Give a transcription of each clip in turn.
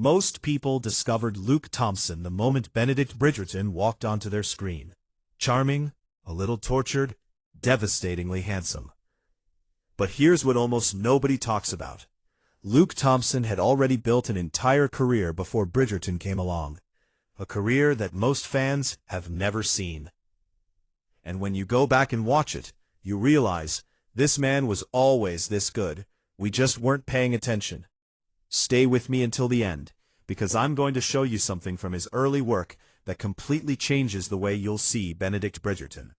Most people discovered Luke Thompson the moment Benedict Bridgerton walked onto their screen. Charming, a little tortured, devastatingly handsome. But here's what almost nobody talks about. Luke Thompson had already built an entire career before Bridgerton came along. A career that most fans have never seen. And when you go back and watch it, you realize this man was always this good. We just weren't paying attention. Stay with me until the end, because I'm going to show you something from his early work that completely changes the way you'll see Benedict Bridgerton.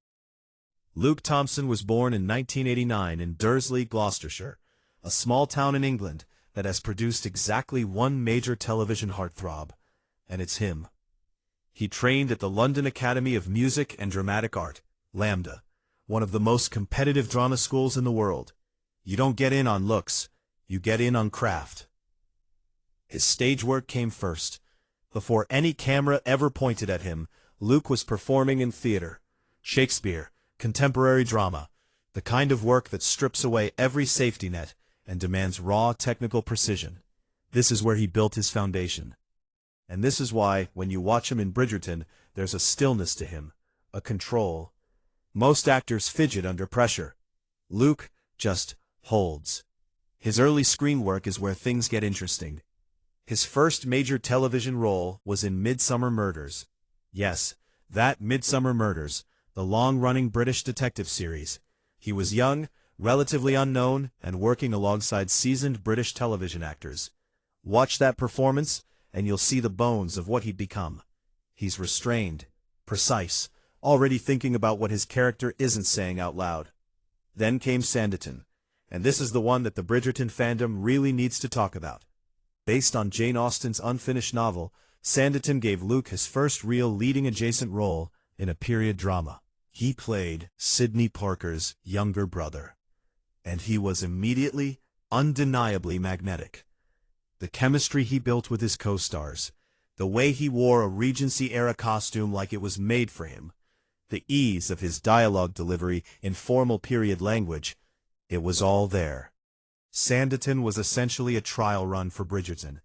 Luke Thompson was born in 1989 in Dursley, Gloucestershire, a small town in England that has produced exactly one major television heartthrob, and it's him. He trained at the London Academy of Music and Dramatic Art, LAMDA, one of the most competitive drama schools in the world. You don't get in on looks, you get in on craft. His stage work came first. Before any camera ever pointed at him, Luke was performing in theater, Shakespeare, contemporary drama, the kind of work that strips away every safety net and demands raw technical precision. This is where he built his foundation. And this is why, when you watch him in Bridgerton, there's a stillness to him, a control. Most actors fidget under pressure. Luke just holds. His early screen work is where things get interesting. His first major television role was in Midsomer Murders. Yes, that Midsomer Murders, the long-running British detective series. He was young, relatively unknown, and working alongside seasoned British television actors. Watch that performance, and you'll see the bones of what he'd become. He's restrained, precise, already thinking about what his character isn't saying out loud. Then came Sanditon, and this is the one that the Bridgerton fandom really needs to talk about. Based on Jane Austen's unfinished novel, Sanditon gave Luke his first real leading adjacent role in a period drama. He played Sidney Parker's younger brother, and he was immediately, undeniably magnetic. The chemistry he built with his co-stars, the way he wore a Regency-era costume like it was made for him, the ease of his dialogue delivery in formal period language, it was all there. Sanditon was essentially a trial run for Bridgerton.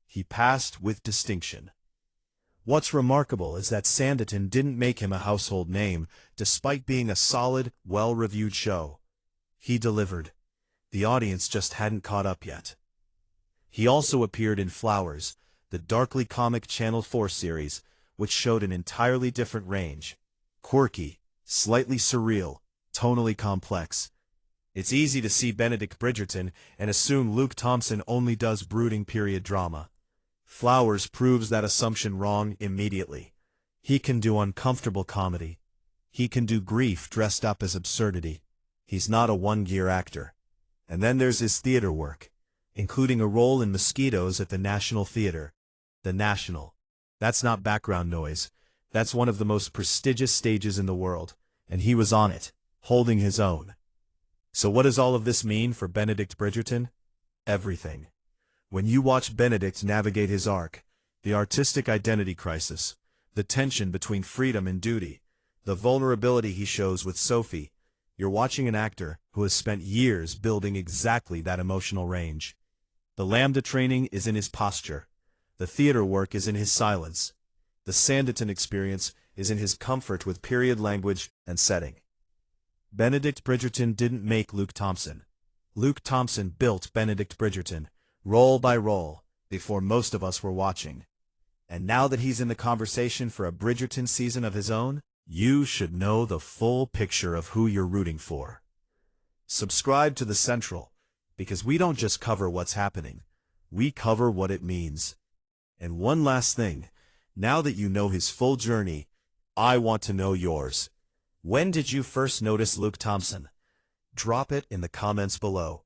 He passed with distinction. What's remarkable is that Sanditon didn't make him a household name, despite being a solid, well-reviewed show. He delivered. The audience just hadn't caught up yet. He also appeared in Flowers, the darkly comic Channel 4 series, which showed an entirely different range. Quirky, slightly surreal, tonally complex. It's easy to see Benedict Bridgerton and assume Luke Thompson only does brooding period drama. Flowers proves that assumption wrong immediately. He can do uncomfortable comedy. He can do grief dressed up as absurdity. He's not a one-gear actor. And then there's his theater work, including a role in Mosquitoes at the National Theatre. The National. That's not background noise. That's one of the most prestigious stages in the world, and he was on it, holding his own. So what does all of this mean for Benedict Bridgerton? Everything. When you watch Benedict navigate his arc, the artistic identity crisis, the tension between freedom and duty, the vulnerability he shows with Sophie, you're watching an actor who has spent years building exactly that emotional range. The LAMDA training is in his posture. The theater work is in his silence. The Sanditon experience is in his comfort with period language and setting. Benedict Bridgerton didn't make Luke Thompson. Luke Thompson built Benedict Bridgerton, role by role, before most of us were watching. And now that he's in the conversation for a Bridgerton season of his own, you should know the full picture of who you're rooting for. Subscribe to The Central, because we don't just cover what's happening, we cover what it means. And one last thing, now that you know his full journey, I want to know yours. When did you first notice Luke Thompson? Drop it in the comments below.